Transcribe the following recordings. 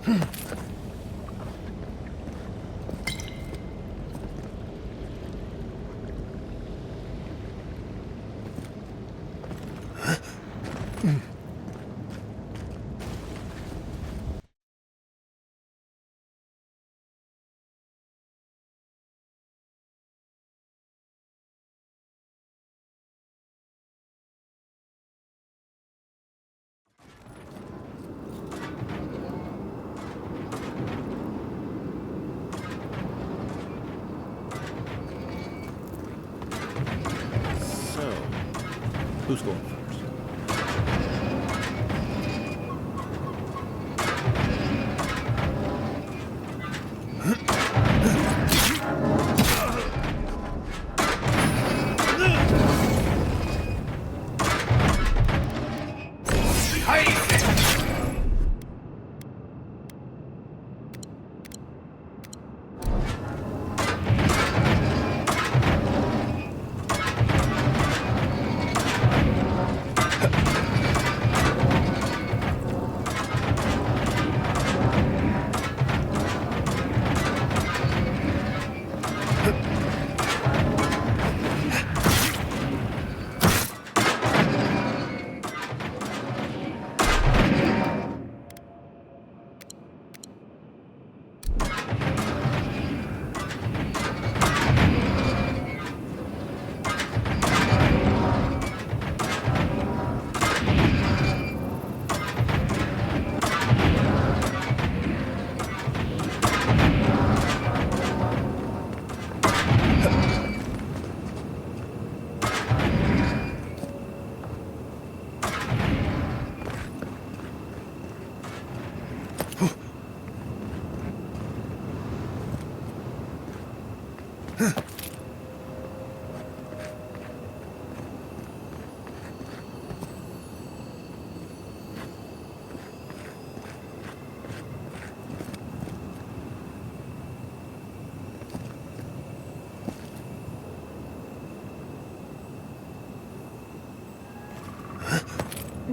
So, who's going first?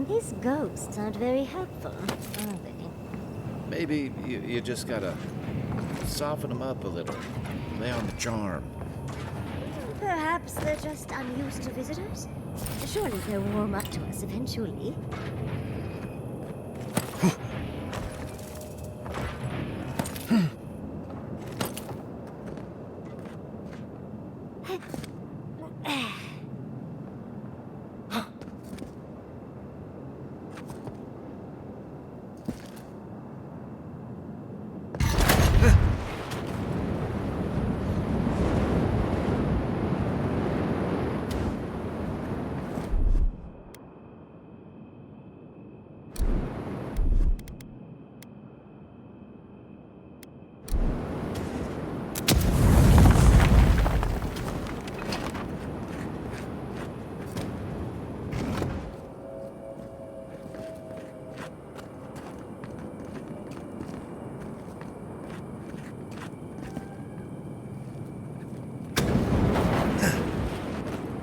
These ghosts aren't very helpful, are they? Maybe you just gotta soften them up a little. Lay on the charm. Perhaps they're just unused to visitors? Surely they'll warm up to us eventually.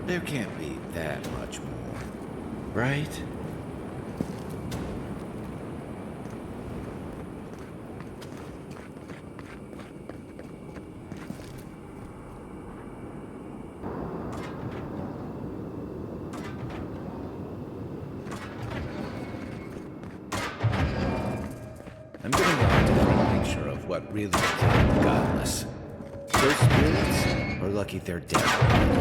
There can't be that much more, right? I'm getting a different picture of what really killed the godless. Those spirits are lucky they're dead.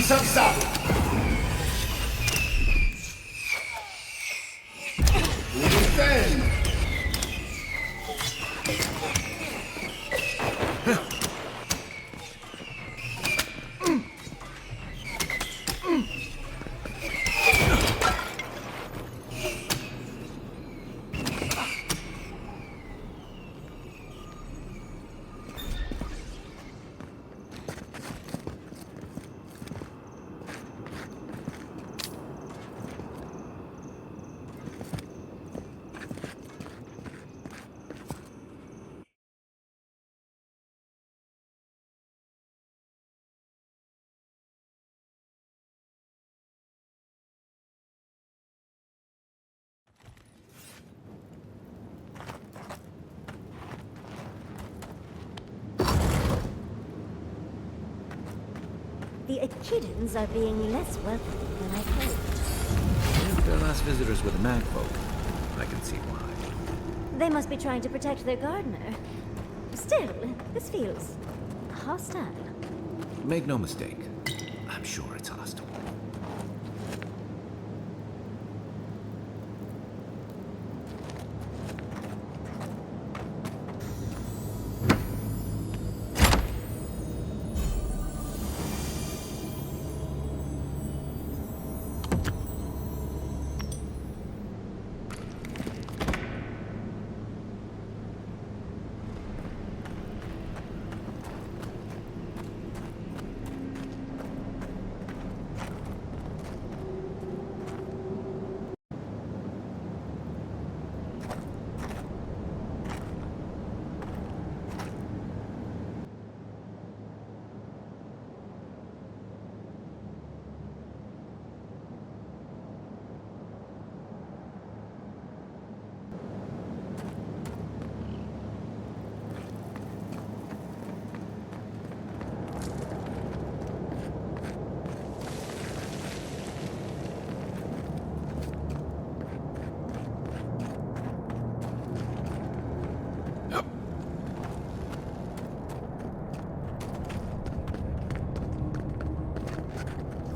Isaksado! To defend! The Echidans are being less welcoming than I hoped. If they're last visitors with the magfolk, I can see why. They must be trying to protect their gardener. Still, this feels hostile. Make no mistake, I'm sure it's hostile.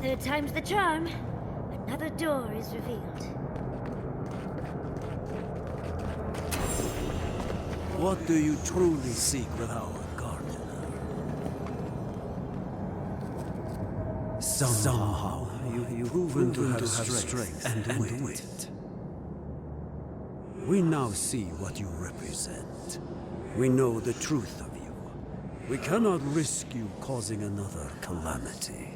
Third time's the charm. Another door is revealed. What do you truly seek with our gardener? Somehow you've proven to have strength and wit. We now see what you represent. We know the truth of you. We cannot risk you causing another calamity.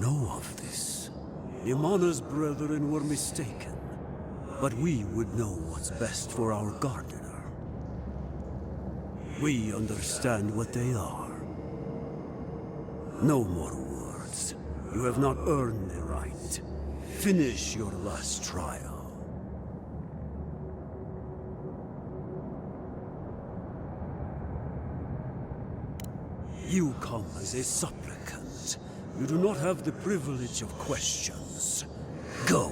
Know of this. Imana's brethren were mistaken, but we would know what's best for our gardener. We understand what they are. No more words. You have not earned the right. Finish your last trial. You come as a supplicant. You do not have the privilege of questions. Go.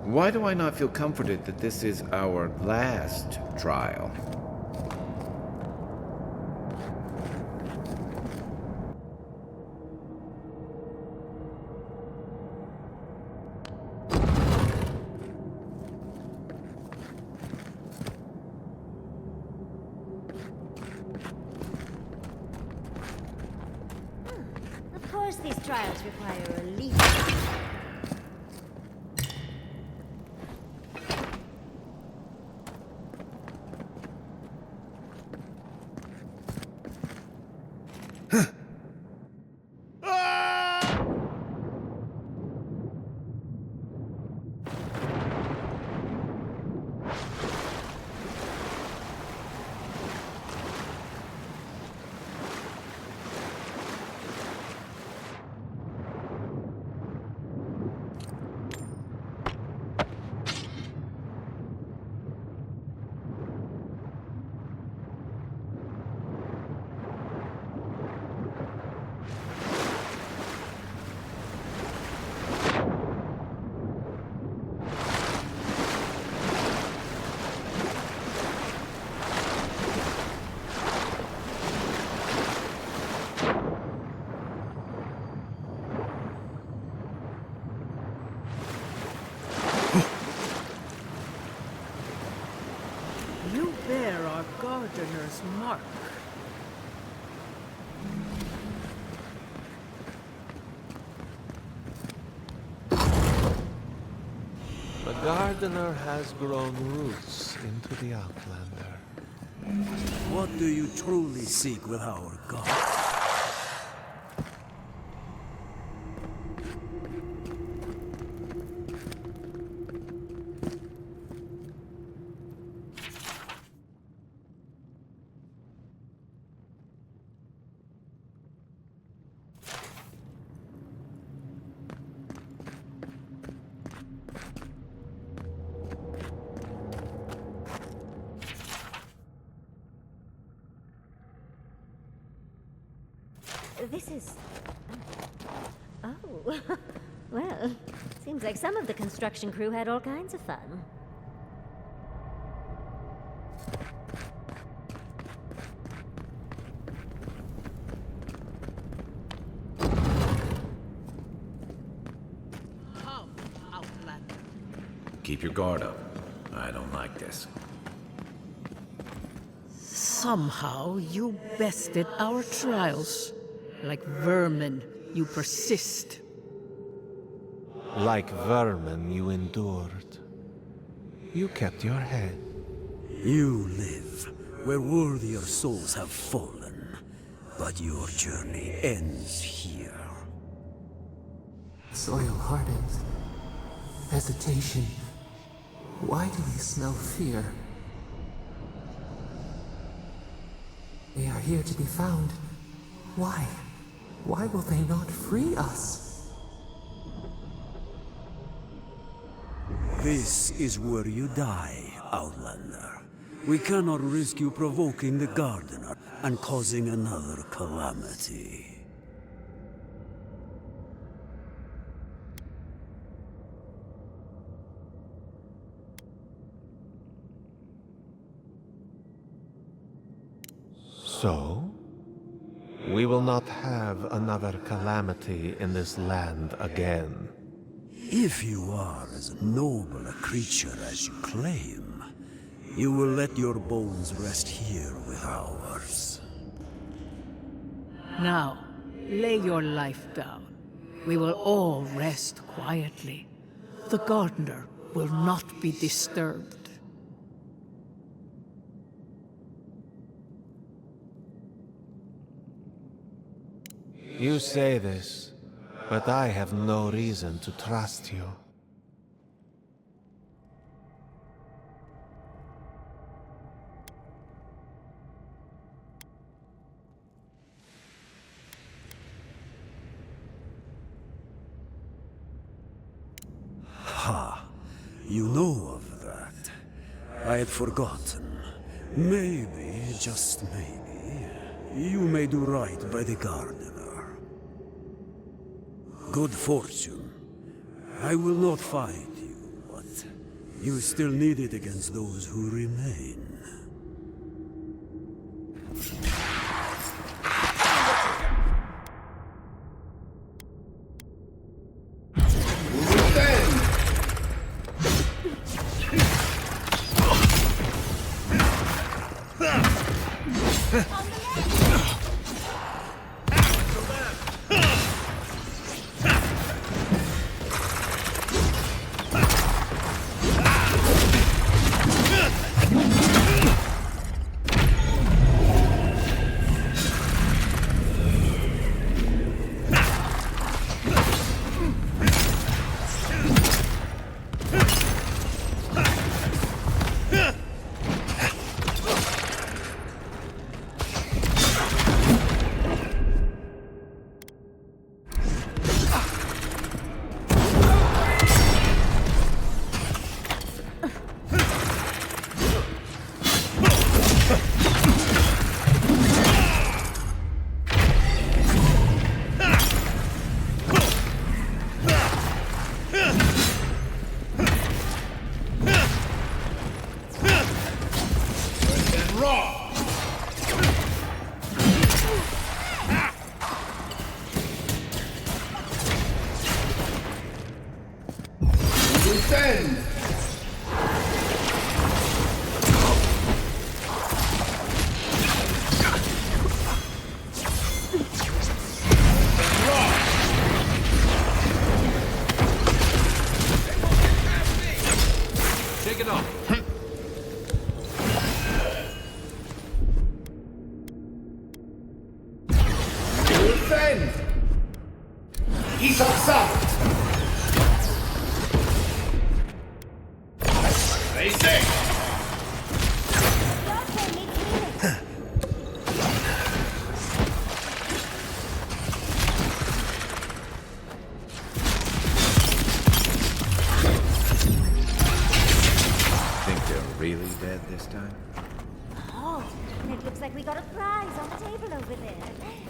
Why do I not feel comforted that this is our last trial? Of course these trials require a leap. his mark. The gardener has grown roots into the Outlander. What do you truly seek with our god? This is... Oh. Well, seems like some of the construction crew had all kinds of fun. Come, Outlander. Keep your guard up. I don't like this. Somehow you bested our trials. Like vermin, you persist. Like vermin, you endured. You kept your head. You live where worthier souls have fallen, but your journey ends here. Soil hardens. Hesitation. Why do they smell fear? They are here to be found. Why? Why will they not free us? This is where you die, Outlander. We cannot risk you provoking the Gardener and causing another calamity. So? We will not have another calamity in this land again. If you are as noble a creature as you claim, you will let your bones rest here with ours. Now, lay your life down. We will all rest quietly. The gardener will not be disturbed. You say this, but I have no reason to trust you. Ha! You know of that. I had forgotten. Maybe, just maybe, you may do right by the Gardener. Good fortune. I will not fight you, but you still need it against those who remain. Defend! Shake it off. Defend! He's outside! They say! Think they're really dead this time? Oh, it looks like we got a prize on the table over there.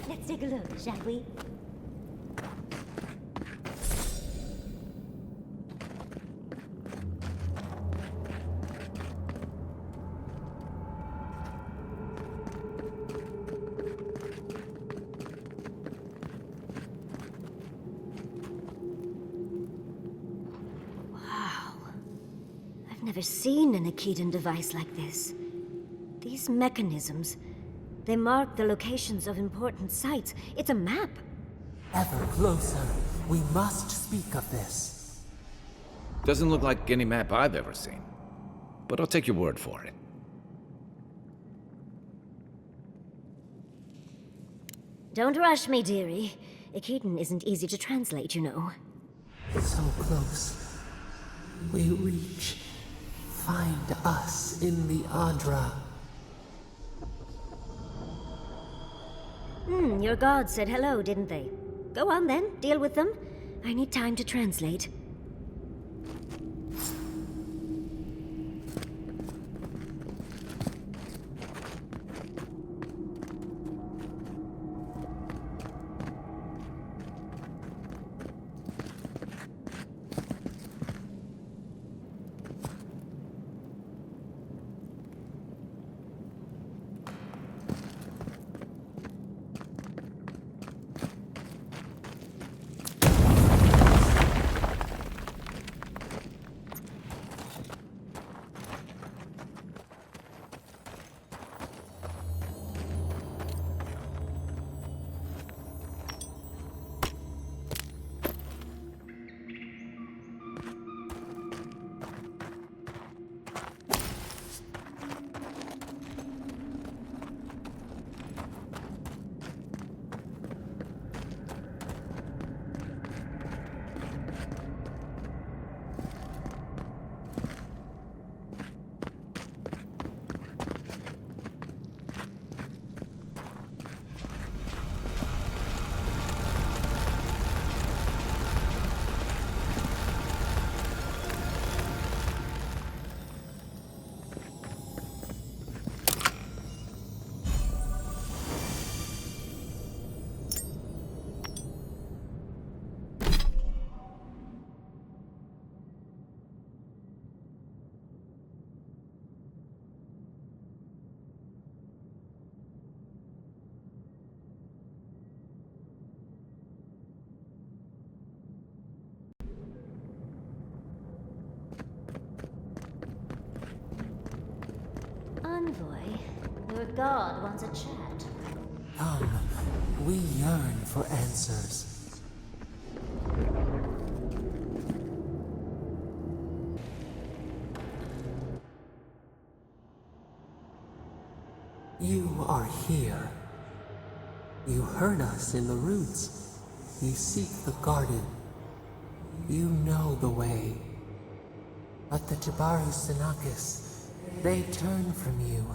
Let's take a look, shall we? I've never seen an Akedan device like this. These mechanisms, they mark the locations of important sites. It's a map. Ever closer. We must speak of this. Doesn't look like any map I've ever seen. But I'll take your word for it. Don't rush me, dearie. Akedan isn't easy to translate, you know. So close. We reach. Find us in the Adra. Your gods said hello, didn't they? Go on then, deal with them. I need time to translate. Envoy, your god wants a chat. Come, we yearn for answers. You are here. You heard us in the roots. You seek the garden. You know the way. But the Jabaru Sinakis, they turn from you.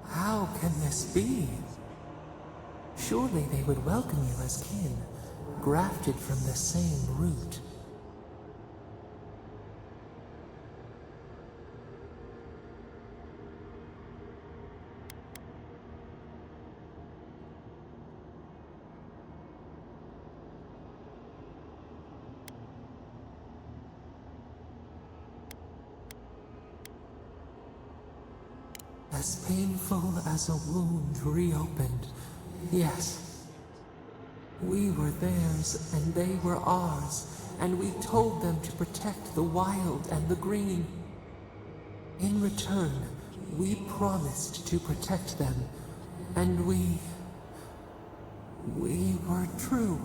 How can this be? Surely they would welcome you as kin, grafted from the same root. As painful as a wound reopened, yes. We were theirs and they were ours, and we told them to protect the wild and the green. In return, we promised to protect them, and we were true.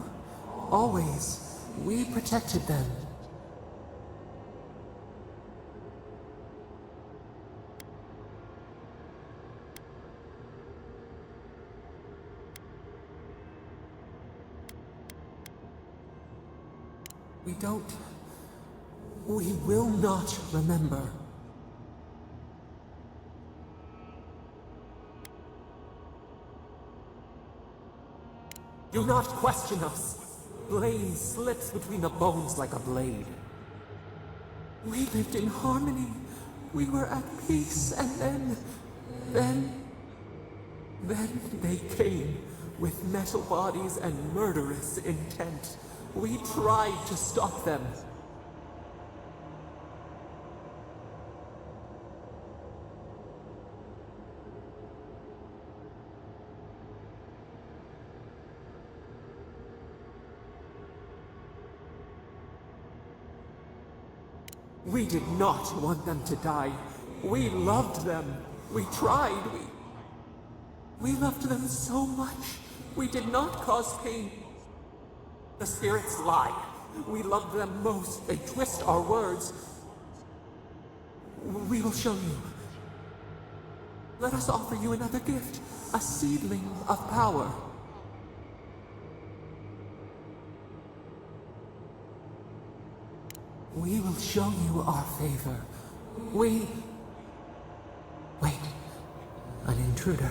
Always, we protected them. We will not remember. Do not question us. Blame slips between the bones like a blade. We lived in harmony. We were at peace, and then they came with metal bodies and murderous intent. We tried to stop them. We did not want them to die. We loved them. We tried. We loved them so much. We did not cause pain. The spirits lie. We love them most. They twist our words. We will show you. Let us offer you another gift. A seedling of power. We will show you our favor. Wait. An intruder.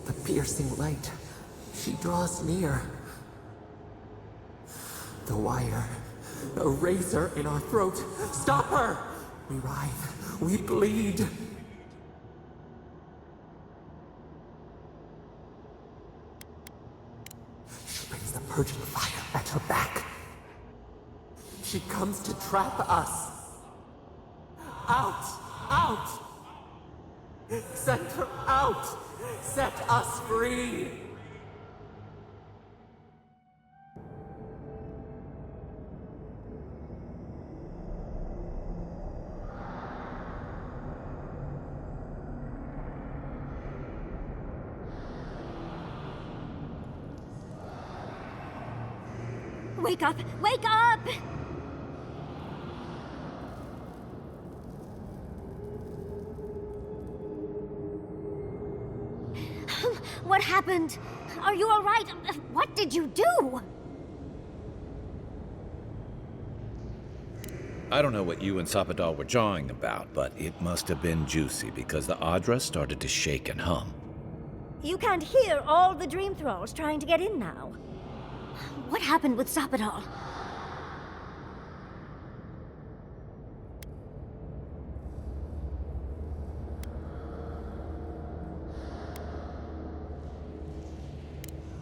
The piercing light. She draws near. The wire. A razor in our throat. Stop her! We writhe. We bleed. She brings the purging fire at her back. She comes to trap us. Out! Out! Send her out! Set us free! Wake up! Wake up! What happened? Are you all right? What did you do? I don't know what you and Sapadal were jawing about, but it must have been juicy because the Adra started to shake and hum. You can't hear all the Dream Thralls trying to get in now. What happened with Sapadal?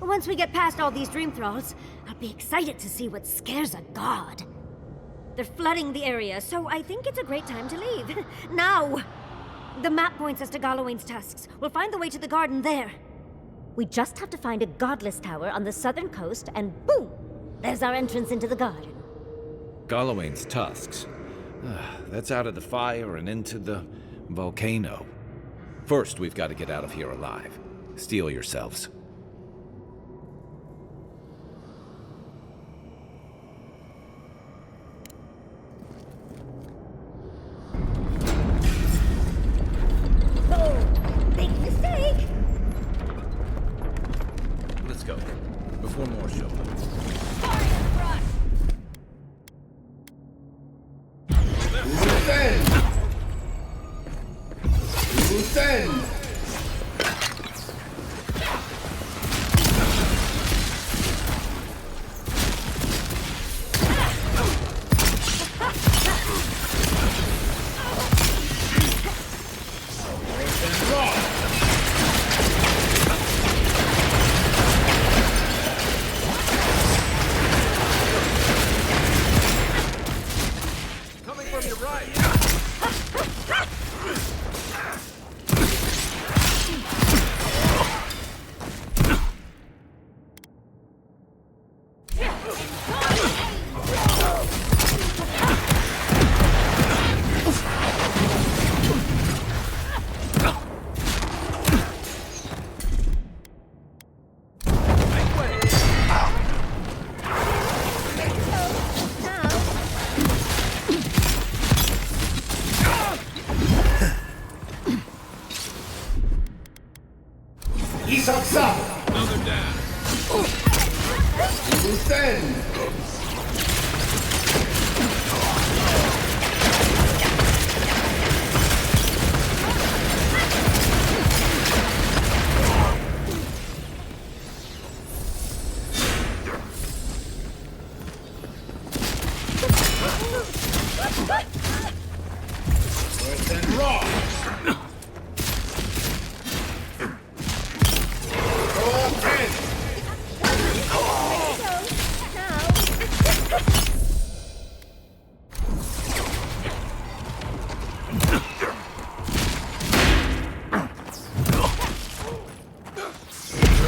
Once we get past all these Dream Thralls, I'll be excited to see what scares a god. They're flooding the area, so I think it's a great time to leave. Now! The map points us to Galawain's tusks. We'll find the way to the garden there. We just have to find a godless tower on the southern coast, and boom! There's our entrance into the garden. Galawain's tusks. That's out of the fire and into the volcano. First, we've got to get out of here alive. Steel yourselves. Big mistake! Let's go, before more show up. Defend! Coming from your right! Another down. Defend! Worse than raw. Roll 10.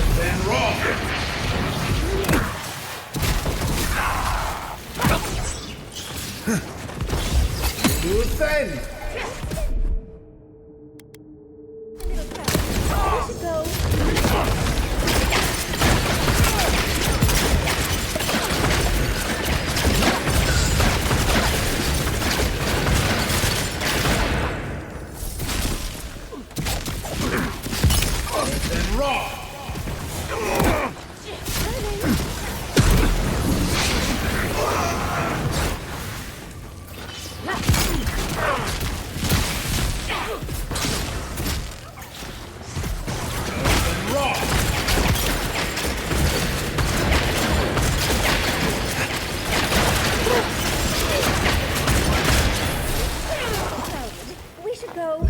Worse than raw. To send. Worse than raw. We should go.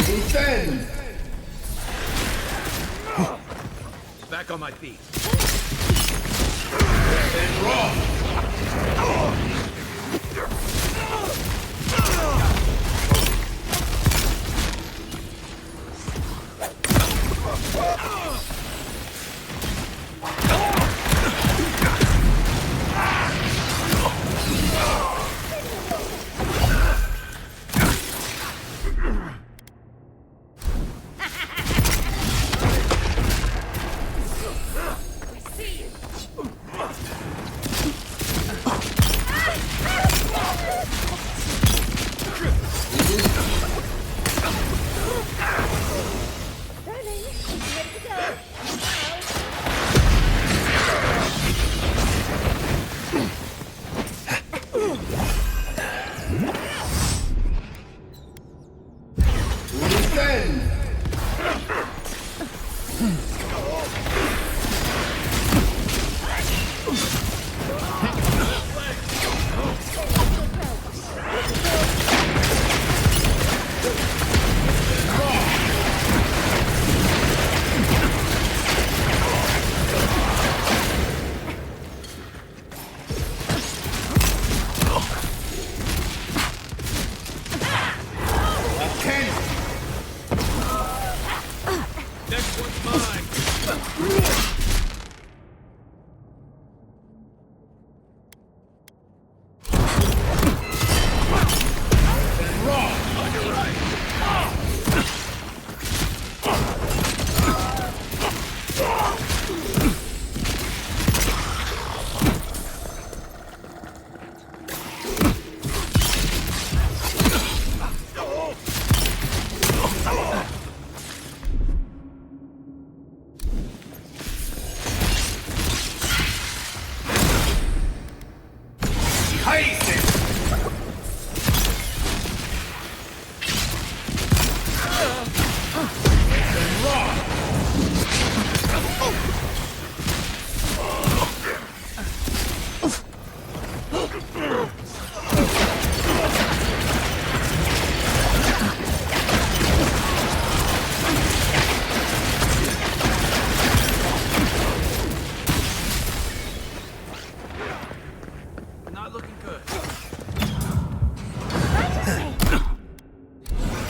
Defend. Back on my feet. And raw.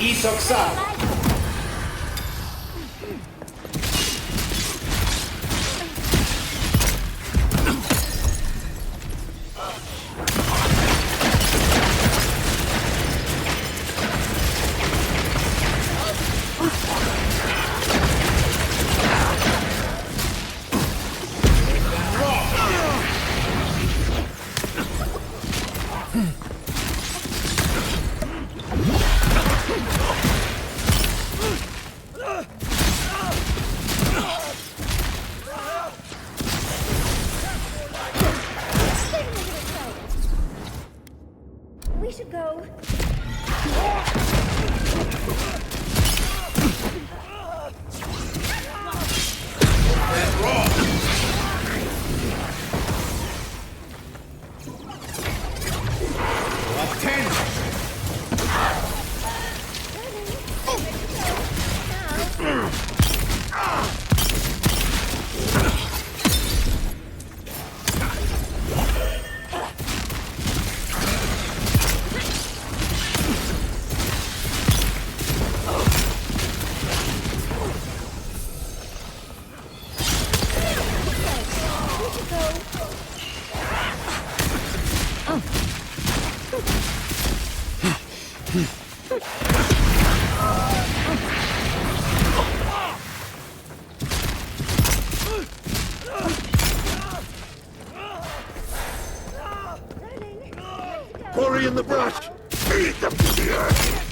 Isoksa! We should go. Quarry in the brush! Beat them to the earth!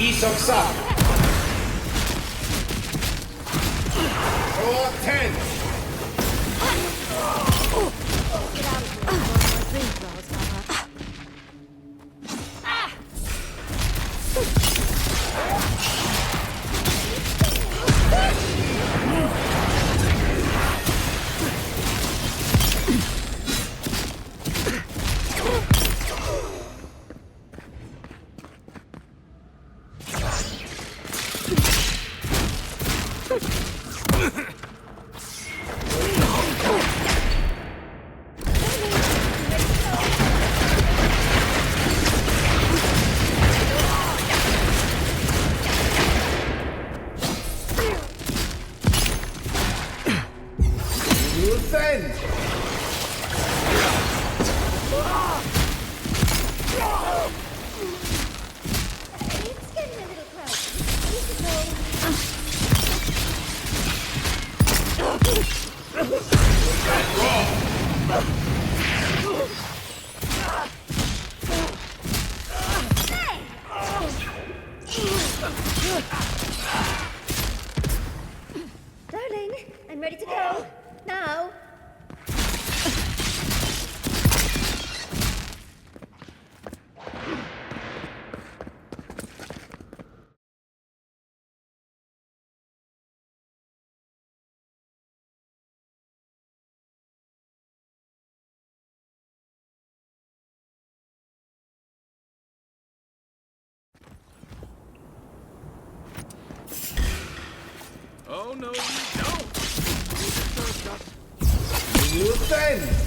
Isoksa! Roll 10! Oh, no, you don't! You defend!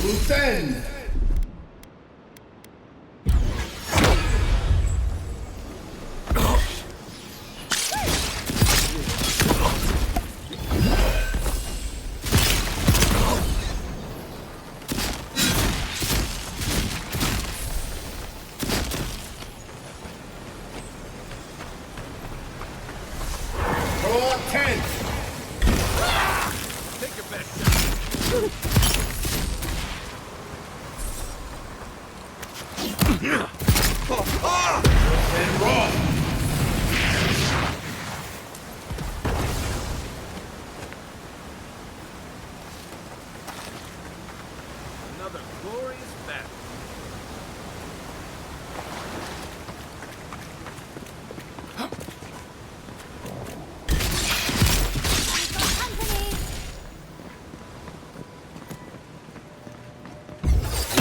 Defend! Draw 10! Take your best shot. And raw! Another glorious battle.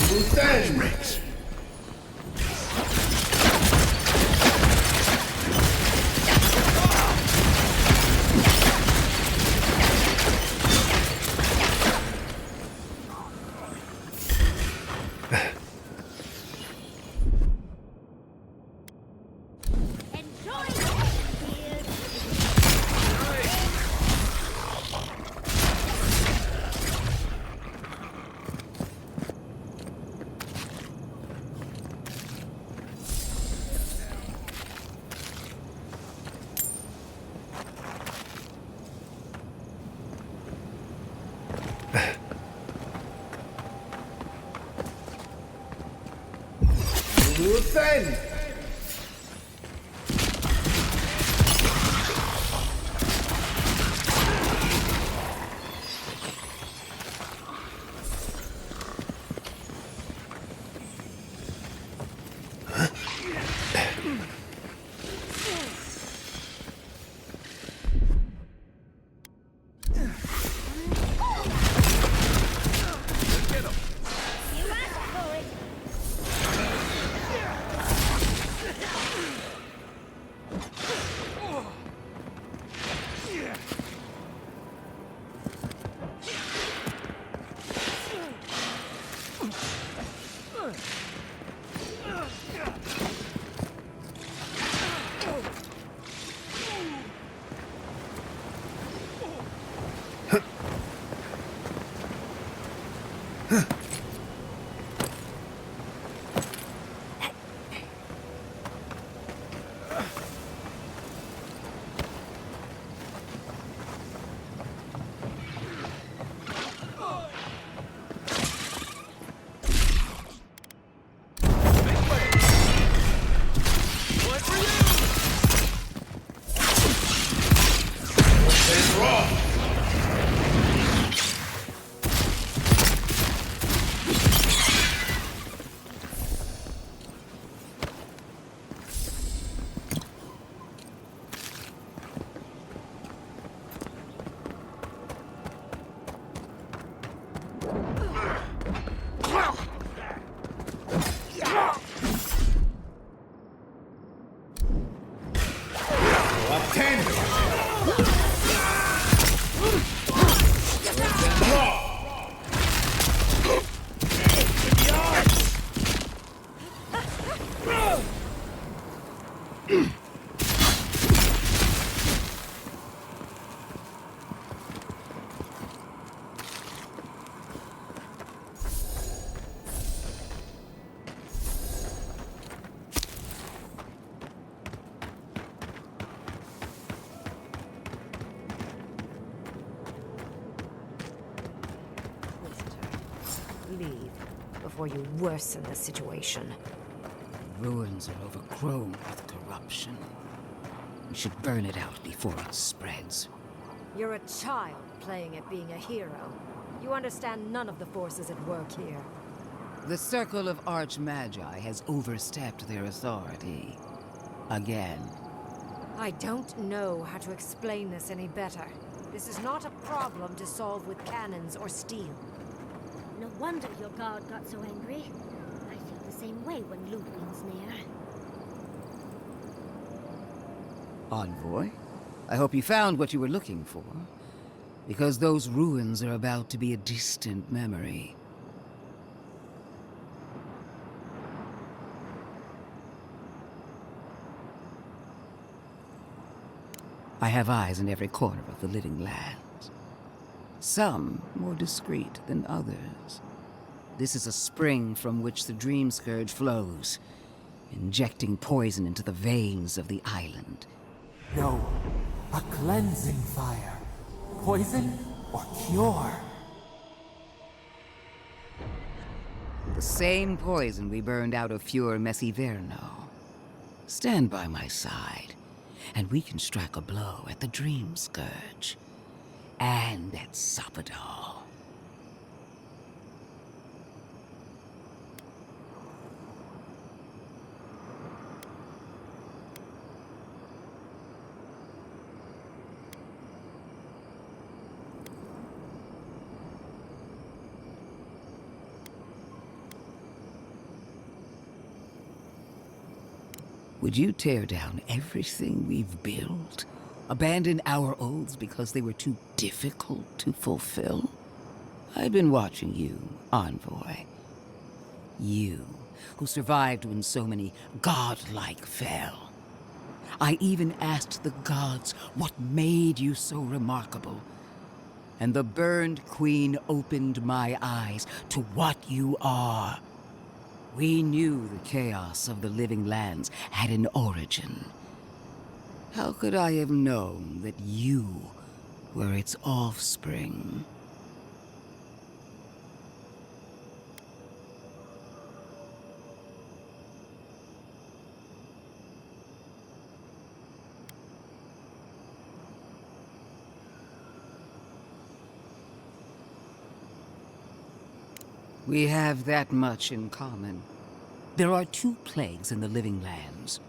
Defend! Defend! before you worsen the situation. Ruins are overgrown with corruption. We should burn it out before it spreads. You're a child playing at being a hero. You understand none of the forces at work here. The Circle of Archmagi has overstepped their authority. Again. I don't know how to explain this any better. This is not a problem to solve with cannons or steel. No wonder your guard got so angry. I feel the same way when Ludwig's near. Envoy, I hope you found what you were looking for. Because those ruins are about to be a distant memory. I have eyes in every corner of the living lands. Some more discreet than others. This is a spring from which the Dream Scourge flows, injecting poison into the veins of the island. No, a cleansing fire. Poison or cure? The same poison we burned out of Fior Messiverno. Stand by my side, and we can strike a blow at the Dream Scourge. And at Sapadal. Would you tear down everything we've built? Abandon our oaths because they were too difficult to fulfill? I've been watching you, Envoy. You, who survived when so many godlike fell. I even asked the gods what made you so remarkable. And the Burned Queen opened my eyes to what you are. We knew the chaos of the living lands had an origin. How could I have known that you were its offspring? We have that much in common. There are two plagues in the living lands.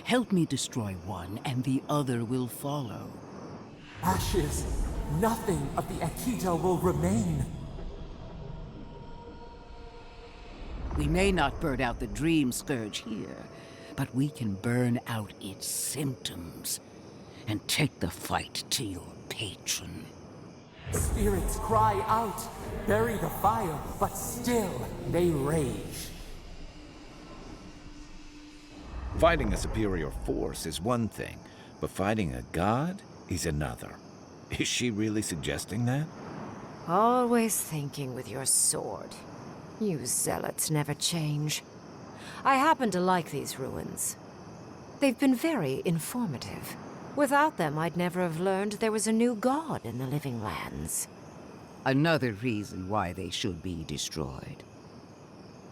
Help me destroy one, and the other will follow. Ashes. Nothing of the Akita will remain. We may not burn out the Dream Scourge here, but we can burn out its symptoms and take the fight to your patron. Spirits cry out, bury the fire, but still they rage. Fighting a superior force is one thing, but fighting a god is another. Is she really suggesting that? Always thinking with your sword. You zealots never change. I happen to like these ruins. They've been very informative. Without them, I'd never have learned there was a new god in the living lands. Another reason why they should be destroyed.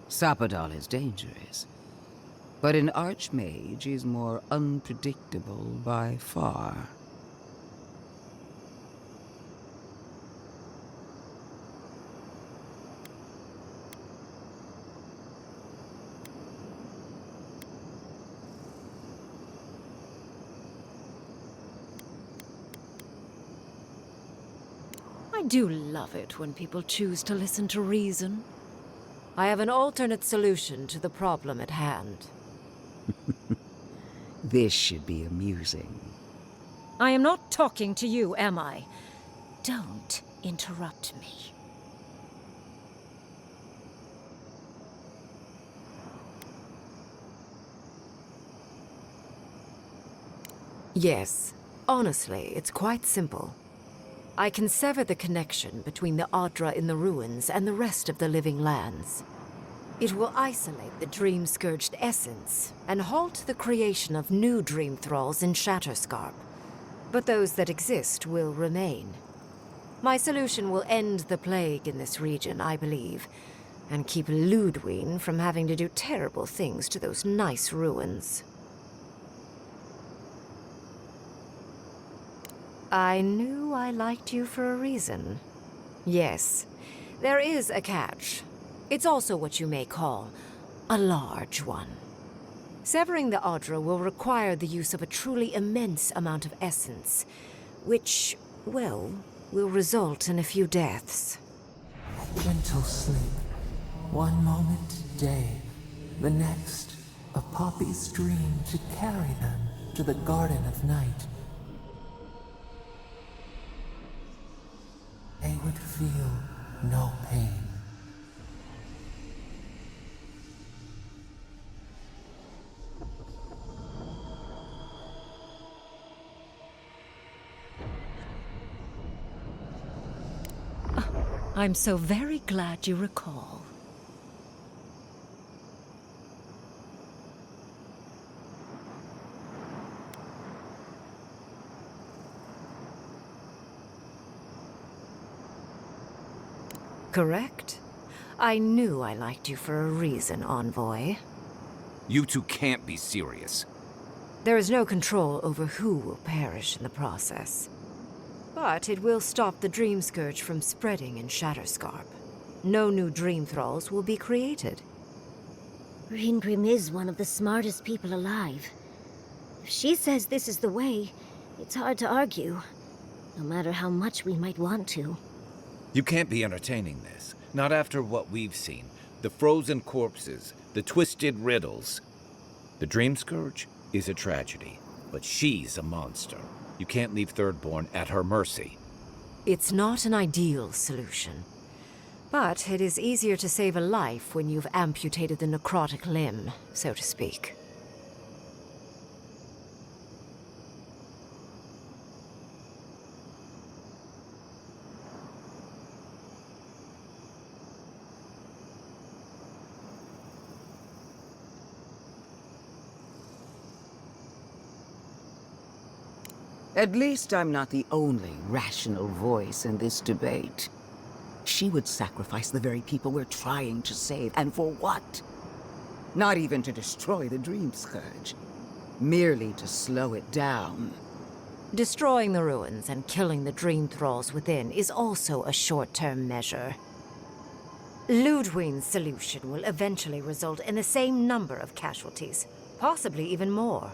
Sapadal is dangerous, but an archmage is more unpredictable by far. I do love it when people choose to listen to reason. I have an alternate solution to the problem at hand. This should be amusing. I am not talking to you, am I? Don't interrupt me. Yes, honestly, it's quite simple. I can sever the connection between the Adra in the ruins and the rest of the living lands. It will isolate the dream-scourged essence and halt the creation of new dream thralls in Shatterscarp. But those that exist will remain. My solution will end the plague in this region, I believe, and keep Ludwig from having to do terrible things to those nice ruins. I knew I liked you for a reason. Yes, there is a catch. It's also what you may call a large one. Severing the Audra will require the use of a truly immense amount of essence, which, well, will result in a few deaths. Gentle sleep. One moment day, the next, a poppy's dream to carry them to the Garden of Night. They would feel no pain. I'm so very glad you recall. Correct? I knew I liked you for a reason, Envoy. You two can't be serious. There is no control over who will perish in the process. But it will stop the Dream Scourge from spreading in Shatterscarp. No new Dream Thralls will be created. Reingrim is one of the smartest people alive. If she says this is the way, it's hard to argue, no matter how much we might want to. You can't be entertaining this. Not after what we've seen. The frozen corpses, the twisted riddles. The Dream Scourge is a tragedy, but she's a monster. You can't leave Thirdborn at her mercy. It's not an ideal solution. But it is easier to save a life when you've amputated the necrotic limb, so to speak. At least I'm not the only rational voice in this debate. She would sacrifice the very people we're trying to save, and for what? Not even to destroy the Dream Scourge. Merely to slow it down. Destroying the ruins and killing the Dream Thralls within is also a short-term measure. Ludwig's solution will eventually result in the same number of casualties, possibly even more.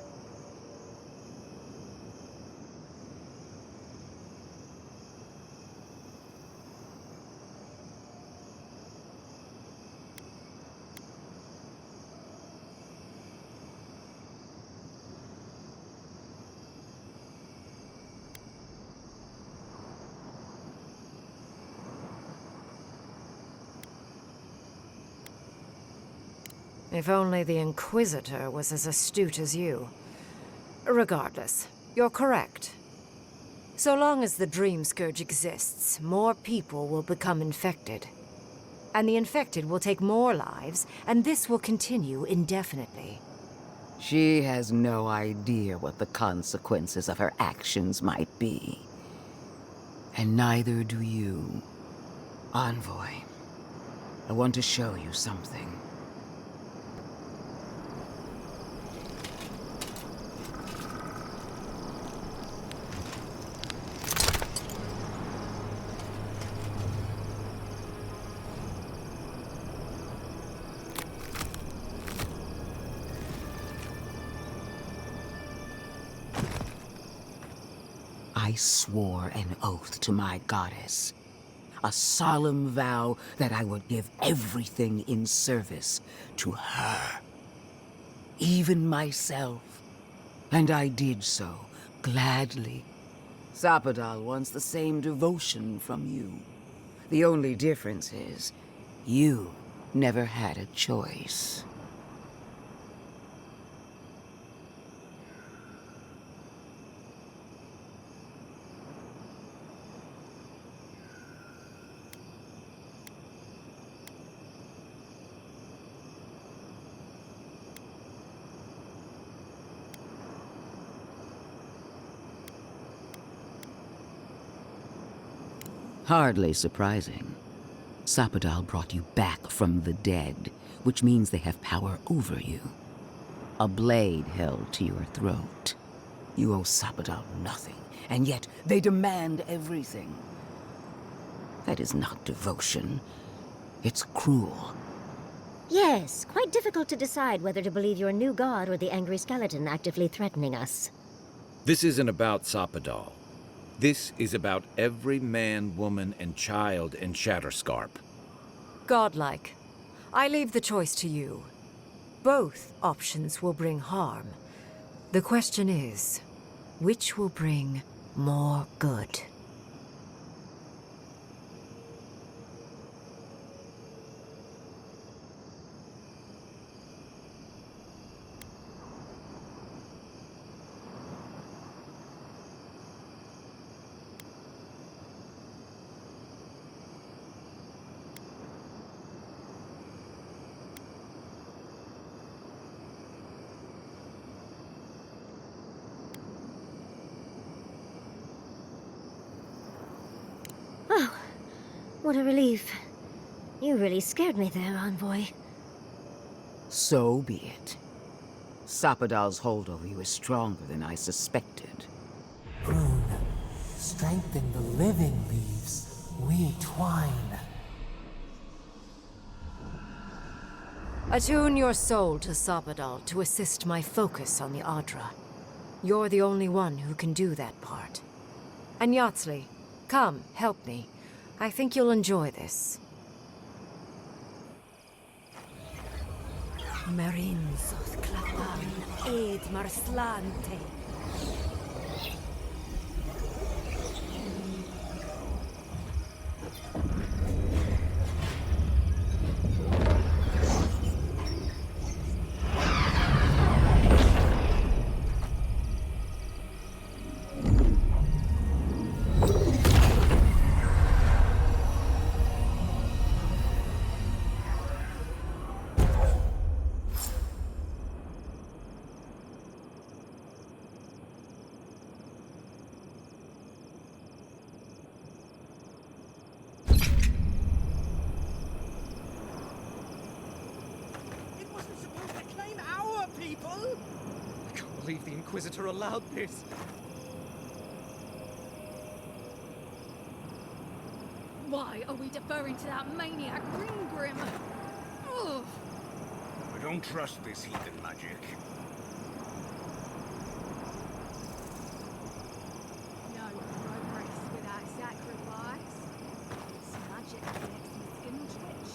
If only the Inquisitor was as astute as you. Regardless, you're correct. So long as the Dream Scourge exists, more people will become infected. And the infected will take more lives, and this will continue indefinitely. She has no idea what the consequences of her actions might be. And neither do you. Envoy, I want to show you something. I swore an oath to my goddess. A solemn vow that I would give everything in service to her. Even myself. And I did so, gladly. Zapadal wants the same devotion from you. The only difference is, you never had a choice. Hardly surprising. Sapadal brought you back from the dead, which means they have power over you. A blade held to your throat. You owe Sapadal nothing, and yet they demand everything. That is not devotion. It's cruel. Yes, quite difficult to decide whether to believe your new god or the angry skeleton actively threatening us. This isn't about Sapadal. This is about every man, woman, and child in Shatterscarp. Godlike. I leave the choice to you. Both options will bring harm. The question is, which will bring more good? What a relief. You really scared me there, Envoy. So be it. Sapadal's hold over you is stronger than I suspected. Rune, strengthen the living leaves. We twine. Attune your soul to Sapadal to assist my focus on the Adra. You're the only one who can do that part. And Yatsley, come, help me. I think you'll enjoy this. Marinzos clapan ed marslante. I can't believe the Inquisitor allowed this. Why are we deferring to that maniac Ringgrim? Ugh. I don't trust this heathen magic. No progress without sacrifice. This magic makes my skin twitch.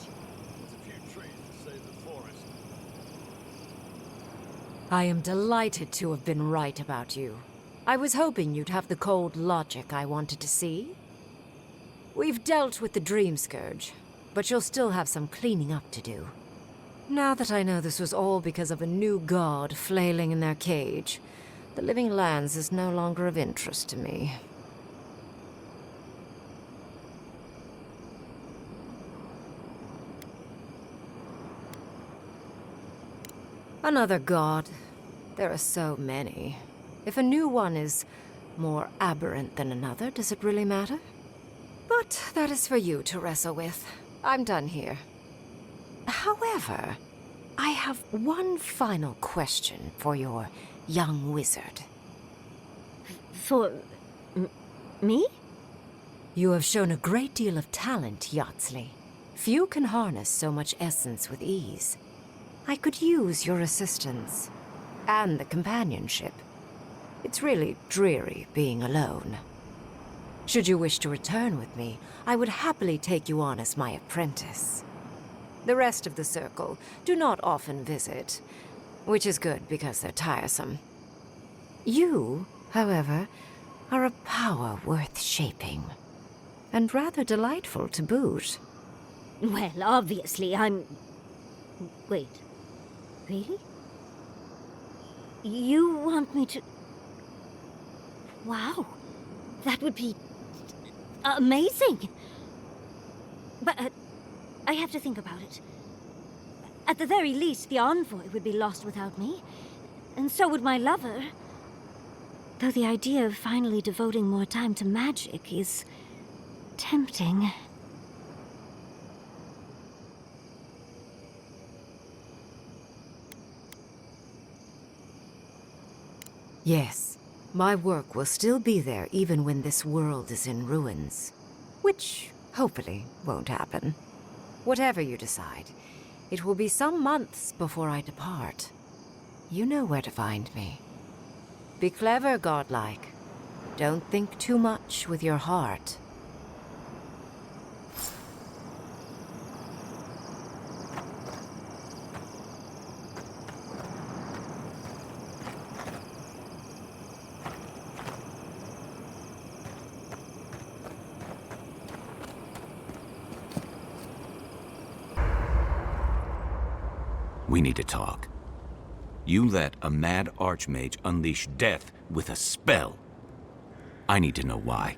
There's a few trees to save the forest. I am delighted to have been right about you. I was hoping you'd have the cold logic I wanted to see. We've dealt with the Dream Scourge, but you'll still have some cleaning up to do. Now that I know this was all because of a new god flailing in their cage, the Living Lands is no longer of interest to me. Another god. There are so many. If a new one is more aberrant than another, does it really matter? But that is for you to wrestle with. I'm done here. However, I have one final question for your young wizard. For... me? You have shown a great deal of talent, Yatsley. Few can harness so much essence with ease. I could use your assistance. And the companionship. It's really dreary being alone. Should you wish to return with me, I would happily take you on as my apprentice. The rest of the circle do not often visit, which is good because they're tiresome. You, however, are a power worth shaping, and rather delightful to boot. Well, obviously, I'm... Wait. Really? You want me to... Wow. That would be... amazing! But, I have to think about it. At the very least, the Envoy would be lost without me. And so would my lover. Though the idea of finally devoting more time to magic is... tempting. Yes, my work will still be there even when this world is in ruins. Which, hopefully, won't happen. Whatever you decide, it will be some months before I depart. You know where to find me. Be clever, godlike. Don't think too much with your heart. We need to talk. You let a mad archmage unleash death with a spell. I need to know why.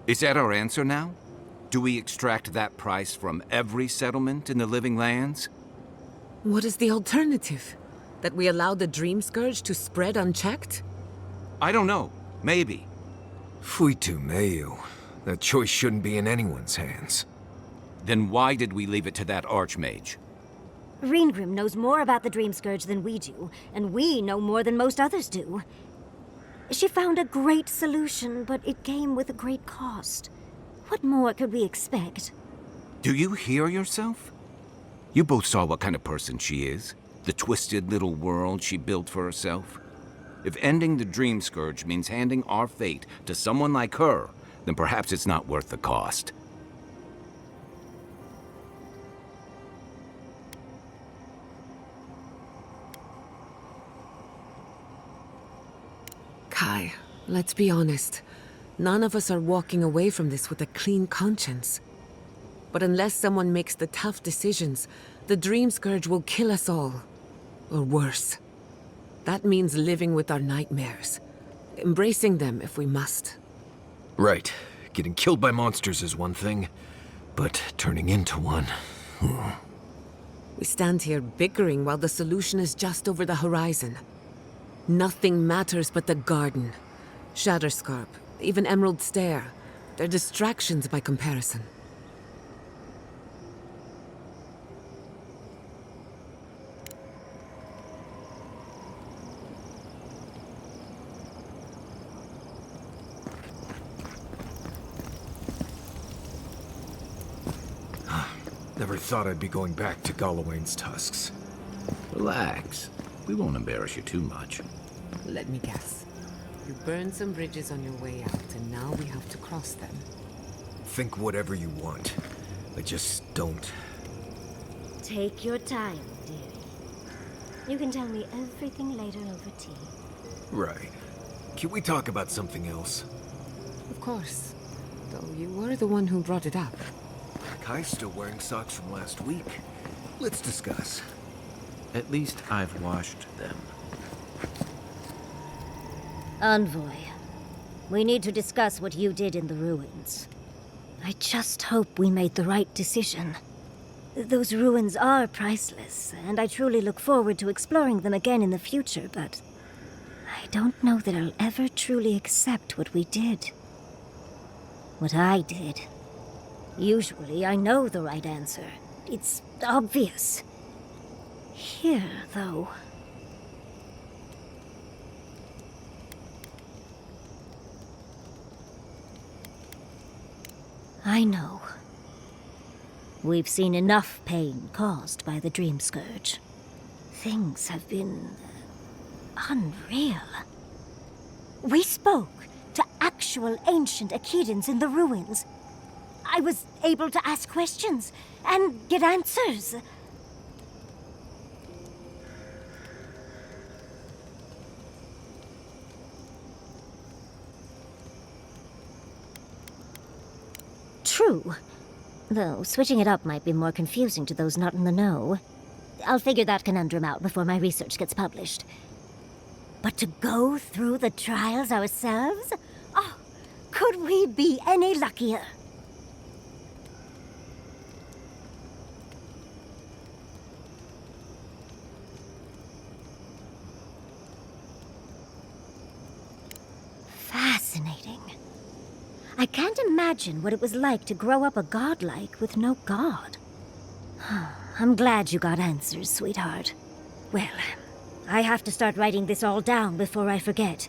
Is that our answer now? Do we extract that price from every settlement in the Living Lands? What is the alternative? That we allow the Dream Scourge to spread unchecked? I don't know. Maybe. Fuitu Mayu. That choice shouldn't be in anyone's hands. Then why did we leave it to that archmage? Reengrim knows more about the Dream Scourge than we do, and we know more than most others do. She found a great solution, but it came with a great cost. What more could we expect? Do you hear yourself? You both saw what kind of person she is. The twisted little world she built for herself. If ending the Dream Scourge means handing our fate to someone like her, then perhaps it's not worth the cost. Kai, let's be honest. None of us are walking away from this with a clean conscience. But unless someone makes the tough decisions, the Dream Scourge will kill us all. Or worse. That means living with our nightmares. Embracing them if we must. Right. Getting killed by monsters is one thing, but turning into one... We stand here bickering while the solution is just over the horizon. Nothing matters but the garden. Shatterscarp, even Emerald Stair. They're distractions by comparison. Never thought I'd be going back to Galawain's tusks. Relax. We won't embarrass you too much. Let me guess. You burned some bridges on your way out, and now we have to cross them. Think whatever you want. I just don't. Take your time, dearie. You can tell me everything later over tea. Right. Can we talk about something else? Of course. Though you were the one who brought it up. Kai's still wearing socks from last week. Let's discuss. At least I've washed them. Envoy, we need to discuss what you did in the ruins. I just hope we made the right decision. Those ruins are priceless, and I truly look forward to exploring them again in the future, but I don't know that I'll ever truly accept what we did. What I did. Usually I know the right answer. It's obvious. Here, though... I know. We've seen enough pain caused by the Dream Scourge. Things have been... unreal. We spoke to actual ancient Akedans in the ruins. I was able to ask questions and get answers. True. Though switching it up might be more confusing to those not in the know. I'll figure that conundrum out before my research gets published. But to go through the trials ourselves? Oh, could we be any luckier? Fascinating. I can't imagine what it was like to grow up a godlike with no god. I'm glad you got answers, sweetheart. Well, I have to start writing this all down before I forget.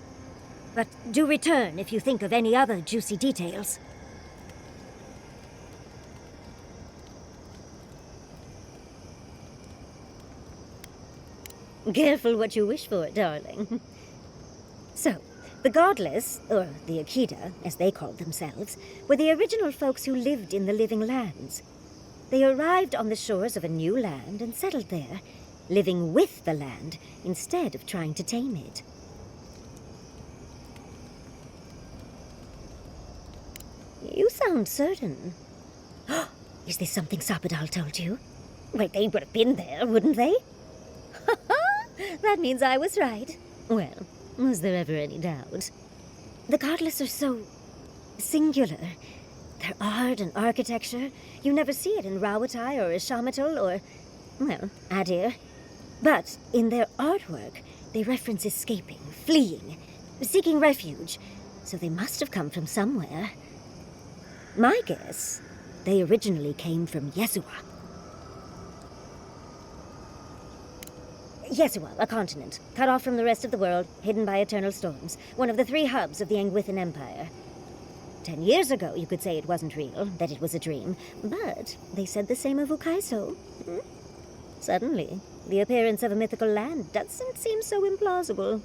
But do return if you think of any other juicy details. Careful what you wish for, darling. So, the Godless, or the Akida, as they called themselves, were the original folks who lived in the Living Lands. They arrived on the shores of a new land and settled there, living with the land instead of trying to tame it. You sound certain. Is this something Sappadal told you? Well, they would have been there, wouldn't they? That means I was right. Well, was there ever any doubt? The Godless are so singular. Their art and architecture, you never see it in Rawatai or Ishamatal or, well, Adir. But in their artwork, they reference escaping, fleeing, seeking refuge, so they must have come from somewhere. My guess, they originally came from Yesua. Yesua, a continent, cut off from the rest of the world, hidden by eternal storms, one of the 3 hubs of the Angwithan Empire. 10 years ago, you could say it wasn't real, that it was a dream, but they said the same of Ukaiso. Suddenly, the appearance of a mythical land doesn't seem so implausible.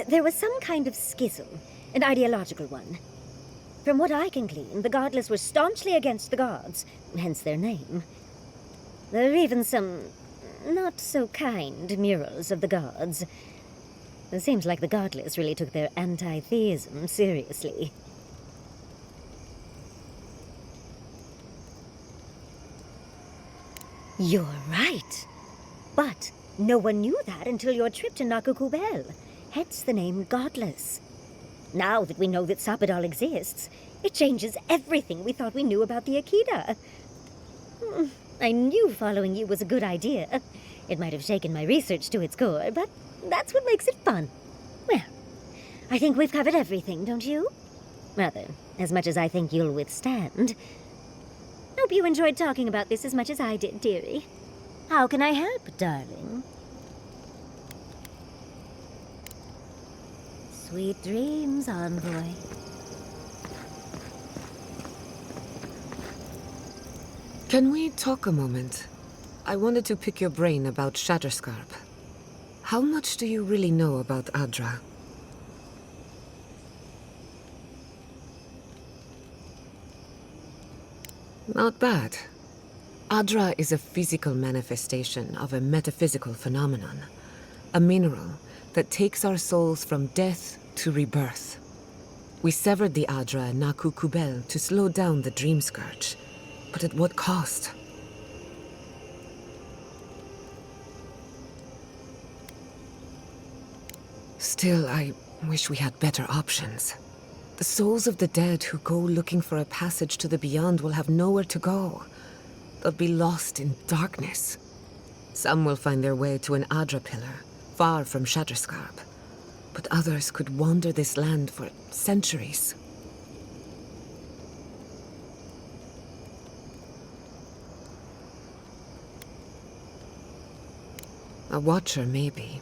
There was some kind of schism, an ideological one. From what I can glean, the Godless were staunchly against the gods, hence their name. There are even some not-so-kind murals of the gods. It seems like the Godless really took their anti-theism seriously. You're right. But no one knew that until your trip to Nakukubel. Hence the name Godless. Now that we know that Sappadal exists, it changes everything we thought we knew about the Akida. I knew following you was a good idea. It might have shaken my research to its core, but that's what makes it fun. Well, I think we've covered everything, don't you? Rather, as much as I think you'll withstand. Hope you enjoyed talking about this as much as I did, dearie. How can I help, darling? Sweet dreams, envoy. Can we talk a moment? I wanted to pick your brain about Shatterscarp. How much do you really know about Adra? Not bad. Adra is a physical manifestation of a metaphysical phenomenon. A mineral that takes our souls from death to rebirth. We severed the Adra in Nakukubel to slow down the Dream Scourge. But at what cost? Still, I wish we had better options. The souls of the dead who go looking for a passage to the beyond will have nowhere to go. They'll be lost in darkness. Some will find their way to an Adra pillar, far from Shatterscarp. But others could wander this land for centuries. A watcher, maybe.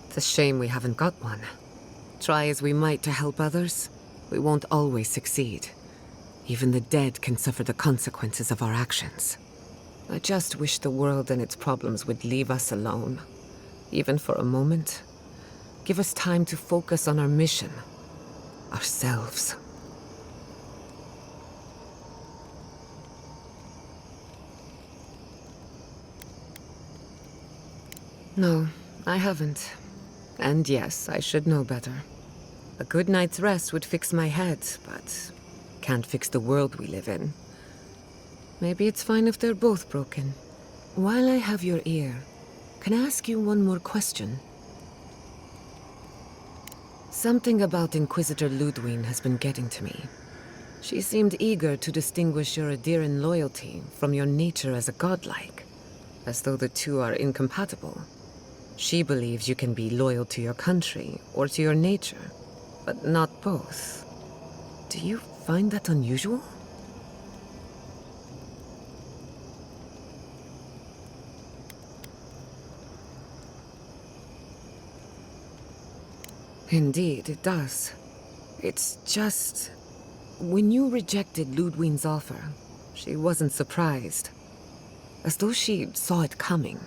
It's a shame we haven't got one. Try as we might to help others, we won't always succeed. Even the dead can suffer the consequences of our actions. I just wish the world and its problems would leave us alone. Even for a moment. Give us time to focus on our mission. Ourselves. No, I haven't. And yes, I should know better. A good night's rest would fix my head, but can't fix the world we live in. Maybe it's fine if they're both broken. While I have your ear, can I ask you one more question? Something about Inquisitor Ludwine has been getting to me. She seemed eager to distinguish your Adiran loyalty from your nature as a godlike. as though the two are incompatible. She believes you can be loyal to your country or to your nature, but not both. Do you find that unusual? Indeed, it does. It's just... when you rejected Ludwig's offer, she wasn't surprised. As though she saw it coming.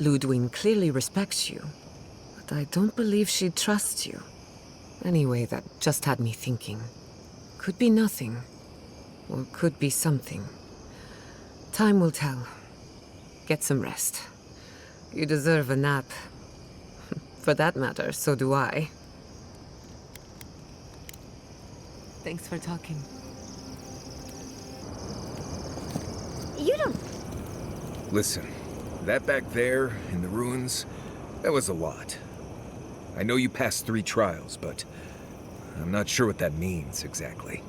Ludwig clearly respects you, but I don't believe she trusts you. Anyway, that just had me thinking. Could be nothing, or could be something. Time will tell. Get some rest. You deserve a nap. For that matter, so do I. Thanks for talking. You don't... Listen, that back there, in the ruins, that was a lot. I know you passed 3 trials, but I'm not sure what that means exactly.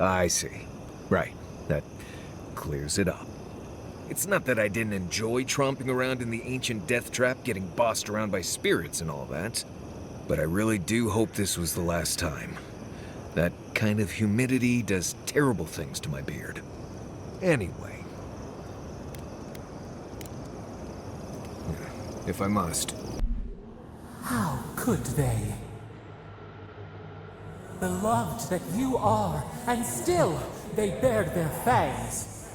I see. Right. That clears it up. It's not that I didn't enjoy tromping around in the ancient death trap, getting bossed around by spirits and all that. But I really do hope this was the last time. That kind of humidity does terrible things to my beard. Anyway. If I must. How could they? Beloved that you are, and still they bared their fangs.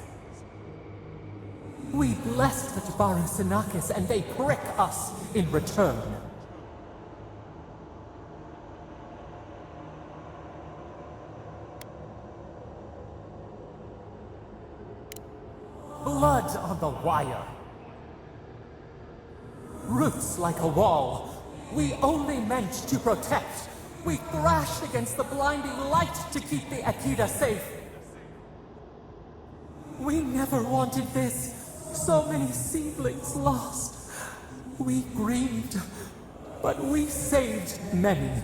We blessed the Tabaru Sinakis, and they prick us in return. Blood on the wire. Roots like a wall. We only meant to protect. We thrashed against the blinding light to keep the Akita safe. We never wanted this. So many seedlings lost. We grieved, but we saved many.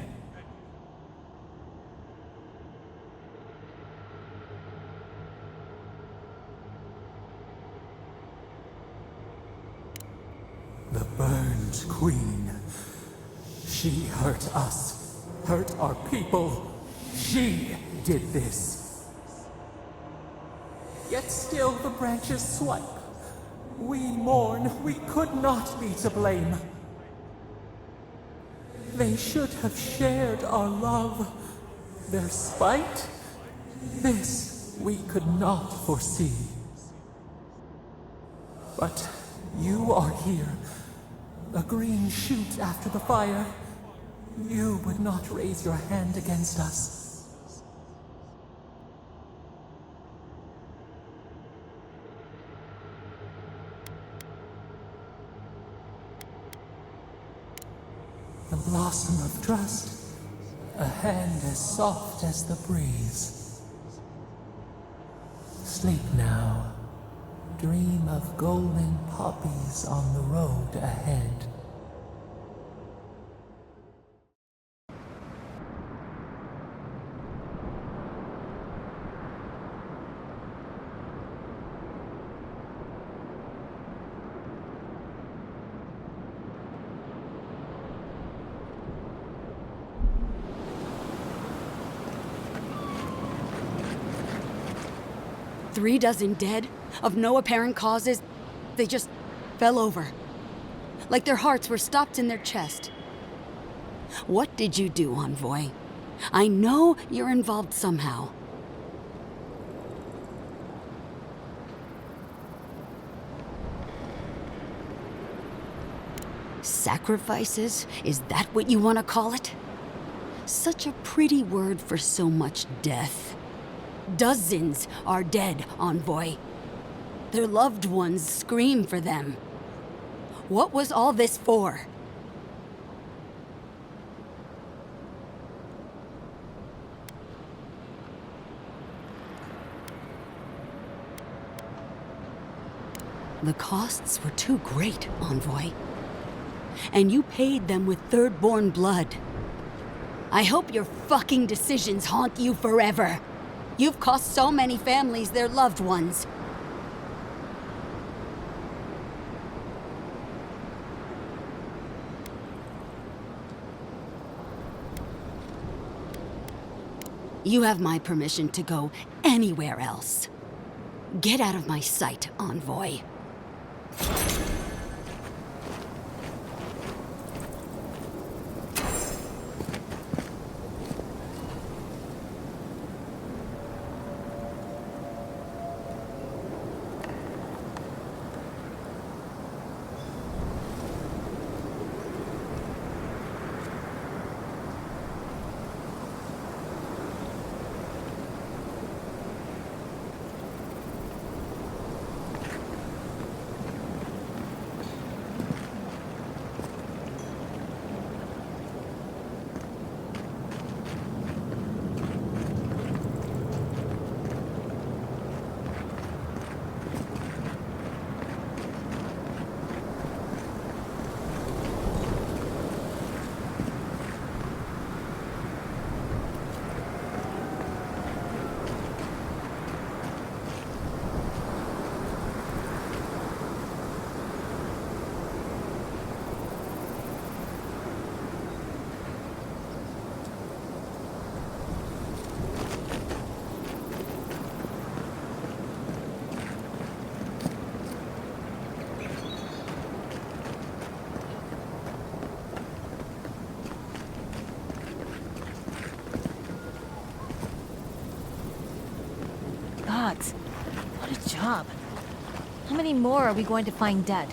The burned queen. She hurt us, hurt our people. She did this. Yet still the branches swipe. We mourn, we could not be to blame. They should have shared our love. Their spite? This we could not foresee. But you are here. A green shoot after the fire. You would not raise your hand against us. The blossom of trust, a hand as soft as the breeze. Sleep now. Dream of golden poppies on the road ahead. Three dozen dead, of no apparent causes. They just fell over. Like their hearts were stopped in their chest. What did you do, Envoy? I know you're involved somehow. Sacrifices? Is that what you want to call it? Such a pretty word for so much death. Dozens are dead, Envoy. Their loved ones scream for them. What was all this for? The costs were too great, Envoy. And you paid them with Third-born blood. I hope your fucking decisions haunt you forever. You've cost so many families their loved ones. You have my permission to go anywhere else. Get out of my sight, Envoy. Gods, what a job. How many more are we going to find dead?